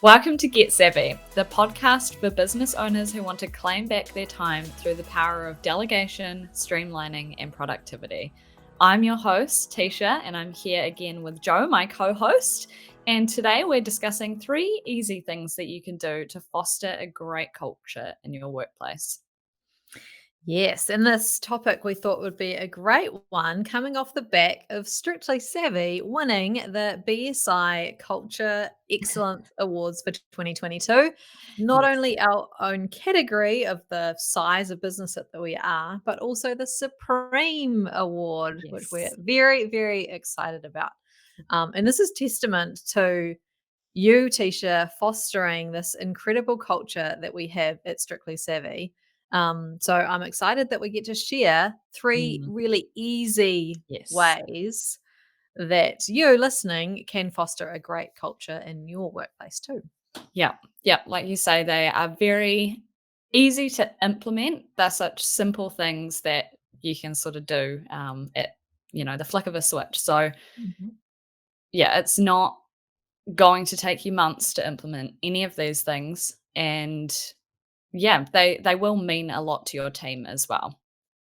Welcome to Get Savvy, the podcast for business owners who want to claim back their time through the power of delegation, streamlining, and productivity. I'm your host, Teesha, and I'm here again with Jo, my co-host. And today we're discussing 3 easy things that you can do to foster a great culture in your workplace. Yes, and this topic we thought would be a great one coming off the back of Strictly Savvy winning the BSI Culture Excellence Awards for 2022. Not Yes. only our own category of the size of business that we are, but also the Supreme Award, which we're Yes. very, very excited about. And this is testament to you, Teesha, fostering this incredible culture that we have at Strictly Savvy. So I'm excited that we get to share 3 Mm, really easy yes. ways that you listening can foster a great culture in your workplace too. Yeah. Yeah. Like you say, they are very easy to implement. They're such simple things that you can sort of do at, the flick of a switch. So, Mhm. yeah, it's not going to take you months to implement any of these things. And yeah, they will mean a lot to your team as well.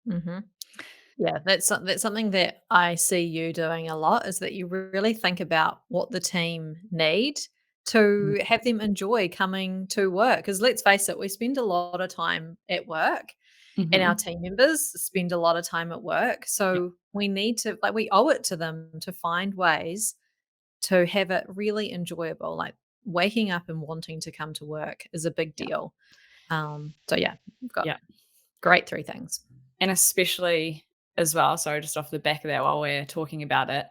Mhm. Yeah, that's something that I see you doing a lot is that you really think about what the team need Mm. to have them enjoy coming to work. Because let's face it, we spend a lot of time at work and our Mhm. team members spend a lot of time at work. Yeah. So we need to, like, we owe it to them to find ways to have it really enjoyable. Like waking up and wanting to come to work is a big Yeah. deal. So yeah, we've got Yeah. great 3 things. And especially as well, sorry, just off the back of that while we're talking about it,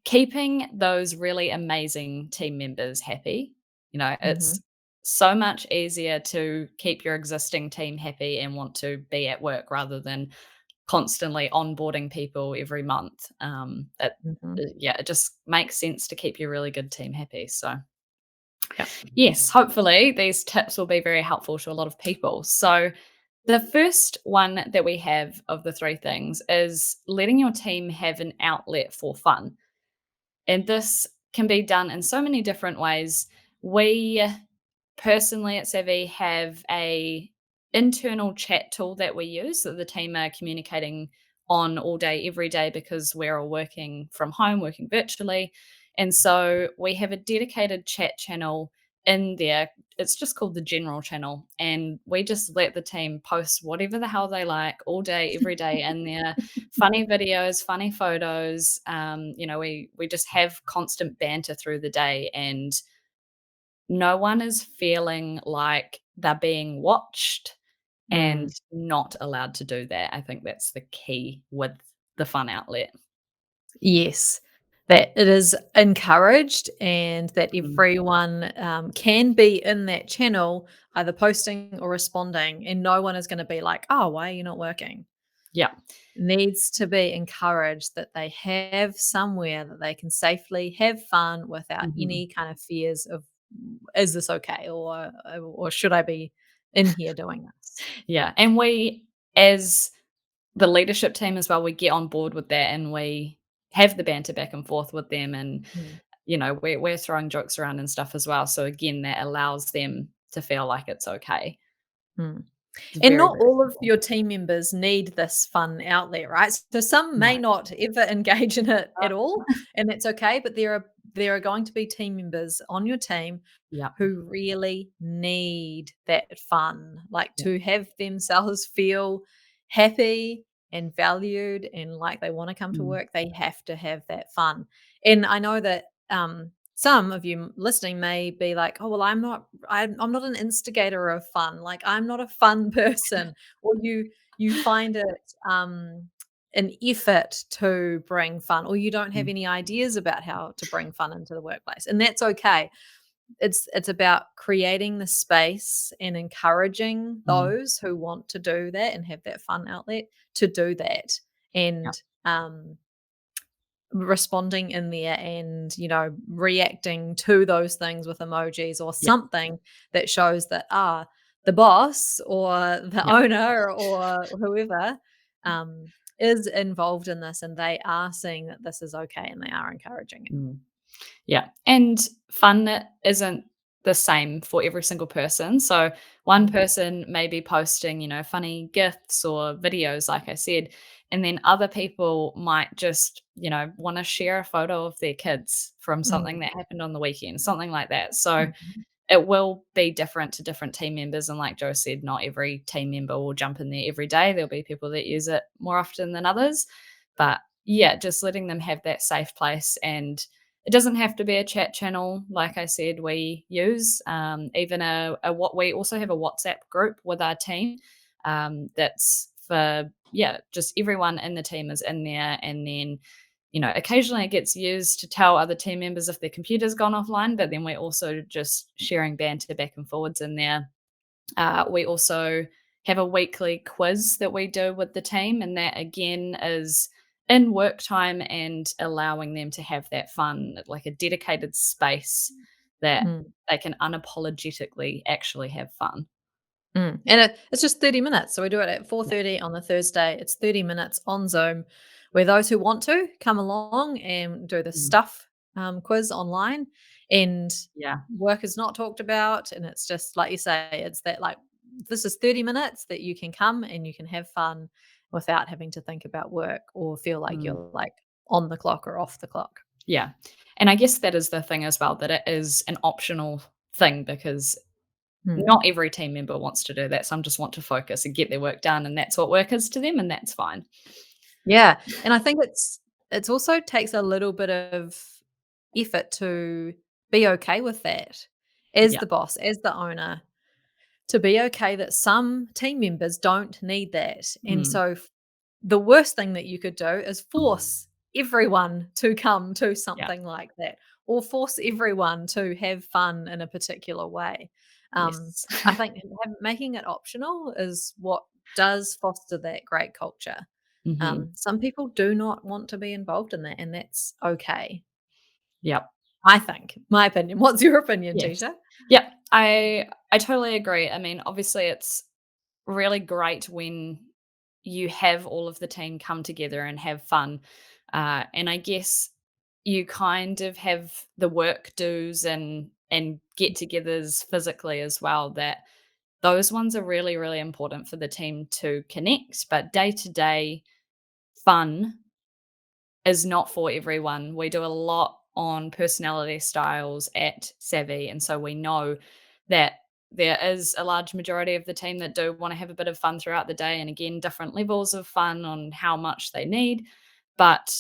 keeping those really amazing team members happy. Hmm. It's so much easier to keep your existing team happy and want to be at work rather than constantly onboarding people every month. Hmm. Yeah, it just makes sense to keep your really good team happy. So, Yeah. yes, hopefully these tips will be very helpful to a lot of people. So, the first one that we have of the 3 things is letting your team have an outlet for fun. And this can be done in so many different ways. We personally at Savvy have a internal chat tool that we use that the team are communicating on all day, every day, because we're all working from home, working virtually. And so we have a dedicated chat channel in there. It's just called the general channel. And we just let the team post whatever the hell they like all day, every day in there. Funny videos, funny photos. We just have constant banter through the day, and no one is feeling like they're being watched and Mm. not allowed to do that. I think that's the key with the fun outlet. Yes, that it is encouraged and that Mm. everyone can be in that channel, either posting or responding, and no one is going to be like, "Oh, why are you not working?" Yeah. Needs to be encouraged that they have somewhere that they can safely have fun without Mhm. any kind of fears of, "Is this okay?" or "Should I be in here doing this?" Yeah, and we as the leadership team as well, we get on board with that and we have the banter back and forth with them, and, Mm. we're throwing jokes around and stuff as well, so again, that allows them to feel like it's okay. Mm. It's And very, not very all of simple. your team members need this fun outlet, right? So some No. may not ever engage in it Uh, at all, and that's okay. But there are going to be team members on your team Yeah, who really need that fun, like yeah. to have themselves feel happy and valued and like they want to come to Mm. work. They have to have that fun. And I know that some of you listening may be like, "Oh, well, I'm not an instigator of fun. Like, I'm not a fun person," or you find it an effort to bring fun, or you don't have Mm. any ideas about how to bring fun into the workplace, and that's okay. It's about creating the space and encouraging Mm. those who want to do that and have that fun outlet to do that, Yeah, and responding in there and, reacting to those things with emojis or yeah, something that shows that, the boss or the yeah. owner or whoever, is involved in this and they are seeing that this is okay and they are encouraging it. Mm. Yeah, and fun isn't the same for every single person. So one Mm, person may be posting, funny gifts or videos, like I said, and then other people might just, want to share a photo of their kids from something mm, that happened on the weekend, something like that. So mhm, it will be different to different team members. And like Joe said, not every team member will jump in there every day. There'll be people that use it more often than others. But yeah, just letting them have that safe place. And it doesn't have to be a chat channel. Like I said, we use even what we also have a WhatsApp group with our team that's for, yeah, just everyone in the team is in there. And then occasionally it gets used to tell other team members if their computer's gone offline, but then we're also just sharing banter back and forwards in there. We also have a weekly quiz that we do with the team, and that again is in work time and allowing them to have that fun, like a dedicated space that mm. they can unapologetically actually have fun. And it's just 30 minutes. So we do it at Yeah. 4:30 on the Thursday. It's 30 minutes on Zoom where those who want to come along and do the Mm. stuff quiz online. And Yeah. work is not talked about. And it's just like you say, it's that like, this is 30 minutes that you can come and you can have fun without having to think about work or feel like Mm. you're like on the clock or off the clock. Yeah. And I guess that is the thing as well, that it is an optional thing because Hmm. not every team member wants to do that. Some just want to focus and get their work done, and that's what work is to them, and that's fine. Yeah, and I think it's also takes a little bit of effort to be okay with that as Yeah. the boss, as the owner, to be okay that some team members don't need that. And Mm. so the worst thing that you could do is force everyone to come to Yeah. something like that or force everyone to have fun in a particular way. Yes. I think making it optional is what does foster that great culture. Mhm. Some people do not want to be involved in that, and that's okay. Yep. I think. My opinion. What's your opinion, Yes. Tisha? Yep. I totally agree. I mean, obviously, it's really great when you have all of the team come together and have fun. And I guess you kind of have the work dues and get-togethers physically as well, that those ones are really, really important for the team to connect, but day-to-day fun is not for everyone. We do a lot on personality styles at Savvy, and so we know that there is a large majority of the team that do want to have a bit of fun throughout the day, and again, different levels of fun on how much they need. But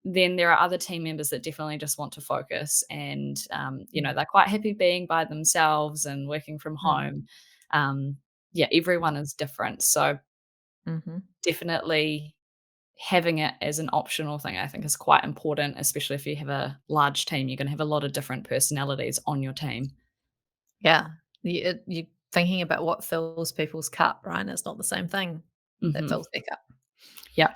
then there are other team members that definitely just want to focus, and Mm, they're quite happy being by themselves and working from mm, home. Um, yeah, everyone is different, so mhm. definitely having it as an optional thing, I think, is quite important, especially if you have a large team. You're gonna have a lot of different personalities on your team. Yeah. You thinking about what fills people's cup, right? It's not the same thing that Mhm. fills their cup. Yeah.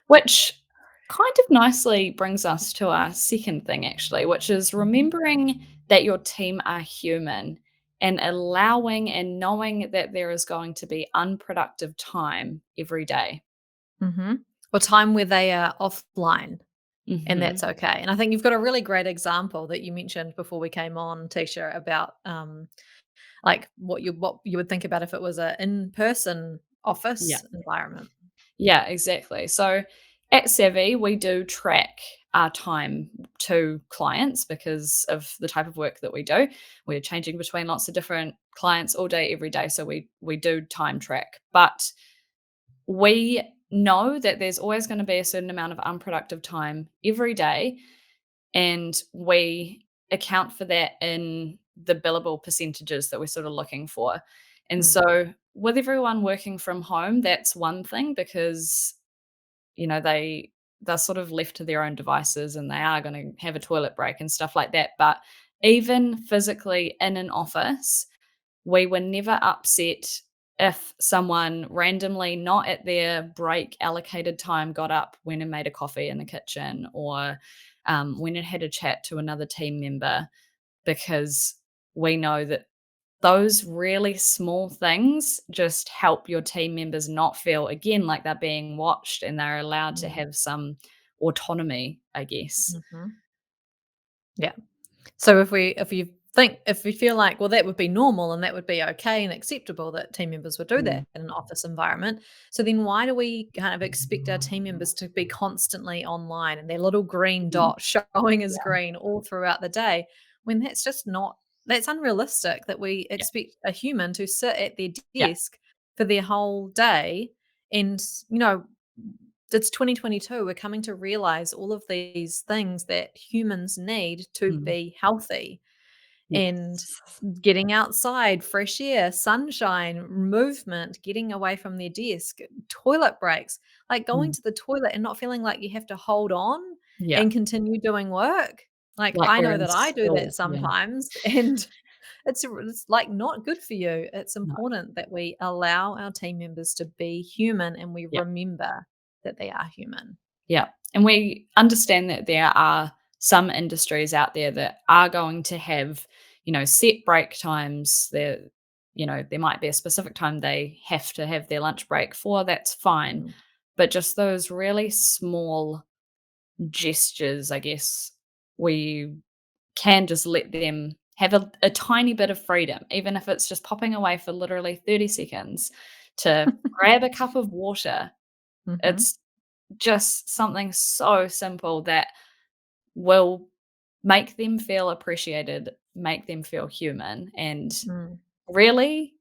Which kind of nicely brings us to our second thing, actually, which is Mhm. remembering that your team are human and allowing and knowing that there is going to be unproductive time every day. Mhm. Or time where they are offline, and that's Mhm. okay. And I think you've got a really great example that you mentioned before we came on, Tisha, about, like, what you would think about if it was a in-person Yeah. office environment. Yeah, exactly. So at Savvy, we do track our time to clients because of the type of work that we do. We're changing between lots of different clients all day, every day. So we do time track. But we know that there's always going to be a certain amount of unproductive time every day. And we account for that in the billable percentages that we're sort of looking for. And Mm, so with everyone working from home, that's one thing because they're sort of left to their own devices and they are gonna have a toilet break and stuff like that, but even physically in an office, we were never upset if someone randomly not at their break allocated time got up, went and made a coffee in the kitchen or, went and had a chat to another team member because we know that those really small things just help your team members not feel, again, like they're being watched and they're allowed to mm, have some autonomy, I guess. mhm. Yeah. So if we feel like, well, that would be normal and that would be okay and acceptable that team members would do Mm, that in an office environment, so then why do we kind of expect our team members to be constantly online and their little green mm, dot showing as yeah, green all throughout the day when that's just not that's unrealistic that we yeah, expect a human to sit at their yeah, desk for their whole day and you know it's 2022. We're coming to realize all of these things that humans need to mm, be healthy and yes, getting outside, fresh air, sunshine, movement, getting away from their desk, toilet breaks, like going mm, to the toilet and not feeling like you have to hold on yeah, and continue doing work. Like like I we're know in that I do that school, yeah, sometimes and it's like not good for you. It's no, important that we allow our team members to be human and we yeah. remember that they are human. Yeah, and we understand that there are some industries out there that are going to have, set break times. There might be a specific time they have to have their lunch break for, that's fine. Mm, But just those really small gestures, I guess, we can just let them have a tiny bit of freedom, even if it's just popping away for literally 30 seconds to grab a cup of water. mhm, It's just something so simple that will make them feel appreciated, make them feel human, and mm. really,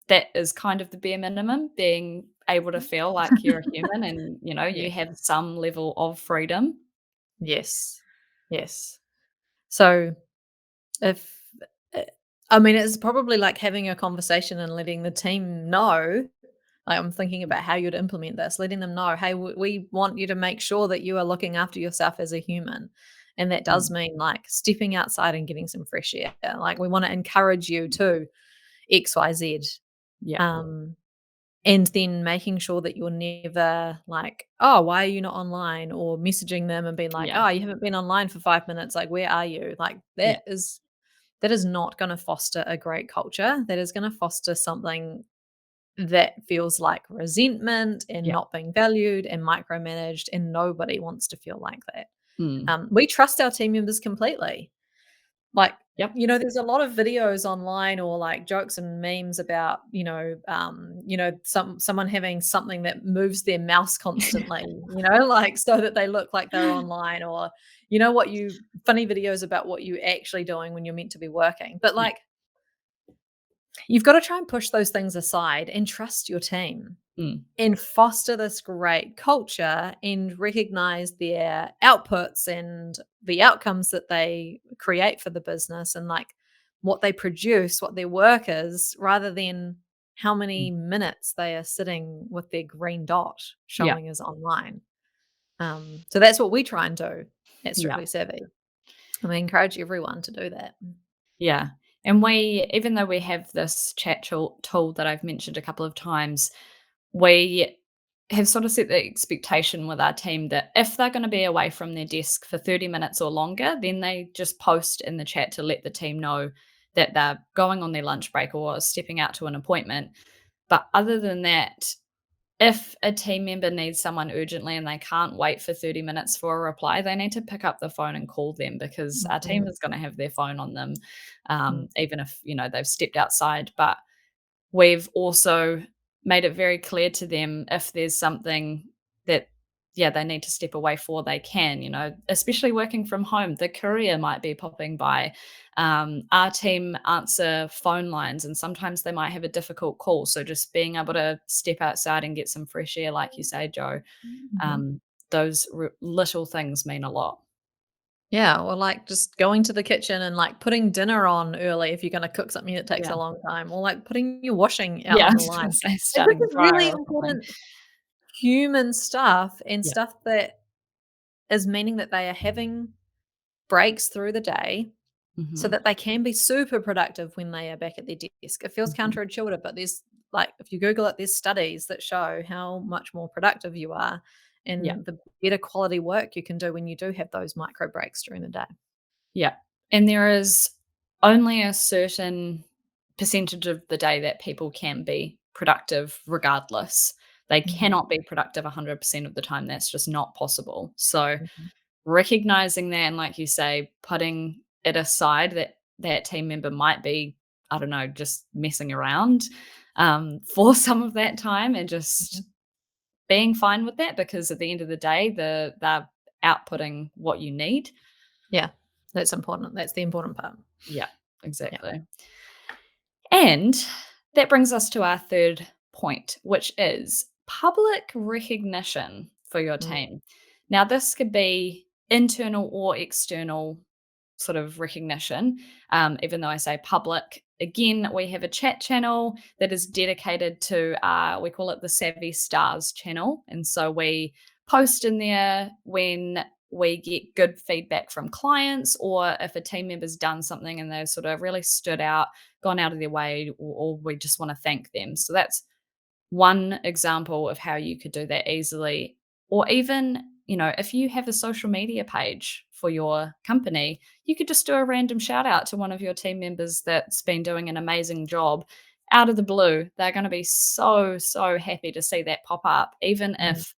that is kind of the bare minimum, being able to feel like you're a human and, Yeah. you have some level of freedom. Yes. Yes. So if uh, I mean, it's probably like having a conversation and letting the team know. Like, I'm thinking about how you'd implement this, letting them know, hey, we want you to make sure that you are looking after yourself as a human. And that does Mm, mean like stepping outside and getting some fresh air. Like, we want to encourage you to XYZ. yeah, Um, and then making sure that you're never like, "Oh, why are you not online?" Or messaging them and being like, yeah, "Oh, you haven't been online for 5 minutes, like, where are you?" Like, yeah, that is not gonna foster a great culture. That is gonna foster something that feels like resentment and yeah, not being valued and micromanaged, and nobody wants to feel like that. mm, We trust our team members completely. Like, yep, there's a lot of videos online or like jokes and memes about, someone having something that moves their mouse constantly, like so that they look like they're online or funny videos about what you're actually doing when you're meant to be working. But yeah, like you've got to try and push those things aside and trust your team mm, and foster this great culture and recognize their outputs and the outcomes that they create for the business and like what they produce, what their work is, rather than how mm, many minutes they are sitting with their green dot yeah, showing as online. So that's what we try and do at yeah. Strictly Savvy. And we encourage everyone to do that. Yeah. And even though we have this chat tool that I've mentioned a couple of times, we have sort of set the expectation with our team that if they're going to be away from their desk for 30 minutes or longer, then they just post in the chat to let the team know that they're going on their lunch break or stepping out to an appointment. But other than that, if a team member needs someone urgently and they can't wait for 30 minutes for a reply, they need to pick up the phone and call them because our team Mhm. is going to have their phone on them, Mm. even if they've stepped outside. But we've also made it very clear to them if there's something that, yeah, they need to step away for, they can, especially working from home. The courier might be popping by. Our team answer phone lines, and sometimes they might have a difficult call. So just being able to step outside and get some fresh air, like you say, Joe, Mhm. um, those little things mean a lot. Yeah, or like just going to the kitchen and like putting dinner on early if you're gonna cook something that takes Yeah. a long time, or like putting your washing out Yeah, on I the was gonna line. say Like this starting a is fryer really or something. important human stuff and Yeah. stuff that is meaning that they are having breaks through the day so Mhm. that they can be super productive when they are back at their desk. It feels Mhm. counterintuitive, but there's like if you Google it, there's studies that show how much more productive you are Yeah. and the better quality work you can do when you do have those micro breaks during the day. Yeah. And there is only a certain percentage of the day that people can be productive regardless. They Mhm. cannot be productive 100% of the time. That's just not possible. So Mhm. recognizing that and, like you say, putting it aside that that team member might be, I don't know, just messing around for some of that time and just Mhm. being fine with that because at the end of the day, they're outputting what you need. Yeah, that's important. That's the important part. Yeah, Yeah. exactly. And that brings us to our third point, which is public recognition for your Mm, team. Now, this could be internal or external sort of recognition. Even though I say public, again, we have a chat channel that is dedicated to, we call it the Savvy Stars channel. And so we post in there when we get good feedback from clients or if a team member's done something and they've sort of really stood out, gone out of their way, or we just want to thank them. So that's one example of how you could do that easily. Or even, if you have a social media page for your company, you could just do a random shout out to one of your team members that's been doing an amazing job out of the blue. They're going to be so, so happy to see that pop up, even mm. if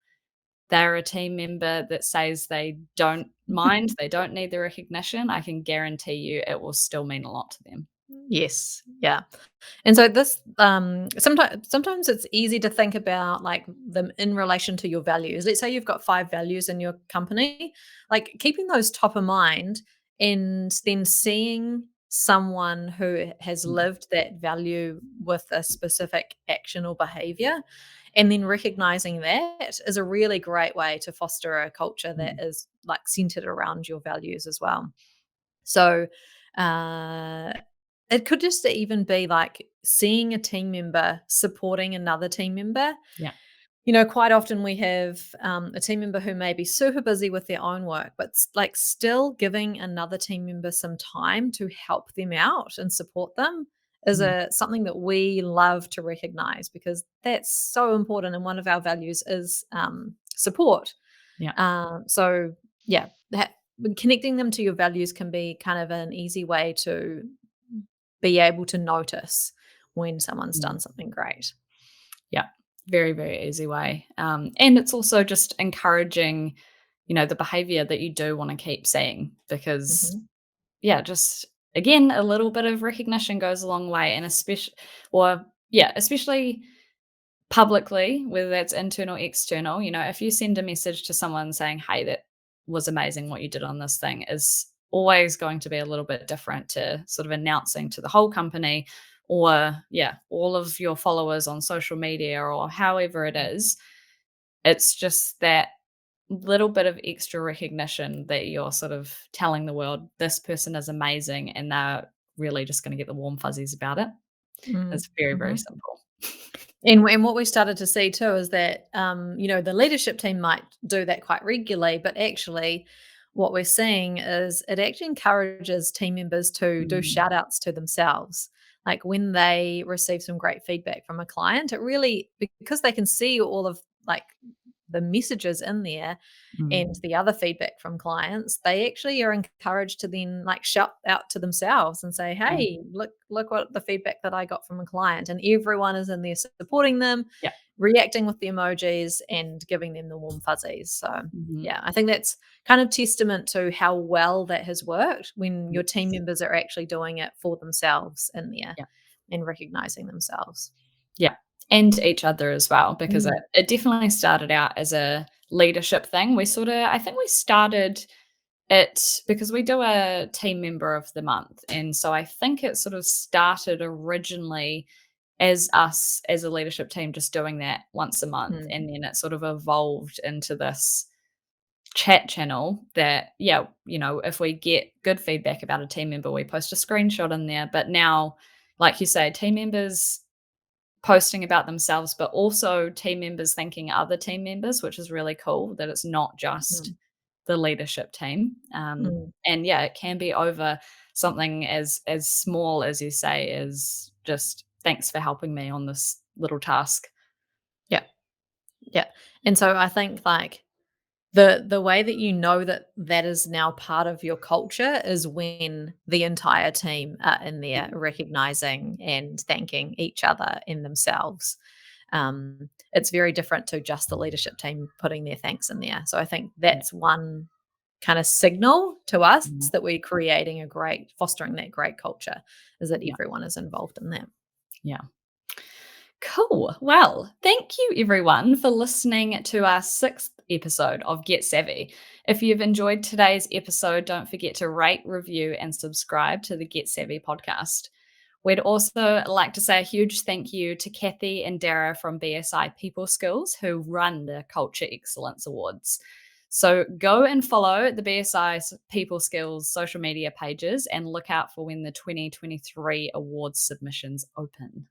they're a team member that says they don't mind, they don't need the recognition. I can guarantee you it will still mean a lot to them. Yes. Yeah. And so this sometimes it's easy to think about like them in relation to your values. Let's say you've got 5 values in your company, like keeping those top of mind and then seeing someone who has Mm, lived that value with a specific action or behavior and then recognizing that is a really great way to foster a culture that mm, is like centered around your values as well. So, uh, it could just even be like seeing a team member supporting another team member. yeah. Quite often we have a team member who may be super busy with their own work, but like still giving another team member some time to help them out and support them is Mm, a something that we love to recognize because that's so important. And one of our values is support. yeah. So yeah, connecting them to your values can be kind of an easy way to be able to notice when someone's Mm. done something great. Yeah, very, very easy way. And it's also just encouraging, the behavior that you do want to keep seeing because, Mhm. yeah, just again, a little bit of recognition goes a long way. And especially publicly, whether that's internal, external, if you send a message to someone saying, hey, that was amazing what you did on this thing, is always going to be a little bit different to sort of announcing to the whole company or, yeah, all of your followers on social media or however it is. It's just that little bit of extra recognition that you're sort of telling the world this person is amazing and they're really just going to get the warm fuzzies about it. Mm, It's very, very mhm. simple. And what we started to see too is that, the leadership team might do that quite regularly, but actually what we're seeing is it actually encourages team members to do Mm, shout outs to themselves. Like when they receive some great feedback from a client, it really, because they can see all of like the messages in there and mm, the other feedback from clients, they actually are encouraged to then like shout out to themselves and say, yeah, "Hey, look what the feedback that I got from a client." And everyone is in there supporting them, yeah. reacting with the emojis and giving them the warm fuzzies. So, Mhm. yeah, I think that's kind of testament to how well that has worked when your team Yes. members are actually doing it for themselves in there Yeah. and recognizing themselves. Yeah. And each other as well, because it Mm, it definitely started out as a leadership thing. I think we started it because we do a team member of the month. And so I think it sort of started originally as us as a leadership team just doing that once a month. mm, And then it sort of evolved into this chat channel that, yeah, if we get good feedback about a team member, we post a screenshot in there. But now, like you say, team members posting about themselves, but also team members thanking other team members, which is really cool that it's not just mm, the leadership team. mm. And yeah, it can be over something as small as you say is just thanks for helping me on this little task. Yeah, yeah. And so I think like the way that you know that that is now part of your culture is when the entire team are in there Mm, recognizing and thanking each other and themselves. It's very different to just the leadership team putting their thanks in there. So I think yeah. that's one. kind of signal to us Mm, that we're creating fostering that great culture, is that yeah, everyone is involved in that. yeah. Cool. Well, thank you everyone for listening to our sixth episode of Get Savvy. If you've enjoyed today's episode, don't forget to rate, review, and subscribe to the Get Savvy podcast. We'd also like to say a huge thank you to Kathy and Dara from BSI People Skills who run the Culture Excellence Awards. So go and follow the BSI People Skills social media pages and look out for when the 2023 awards submissions open.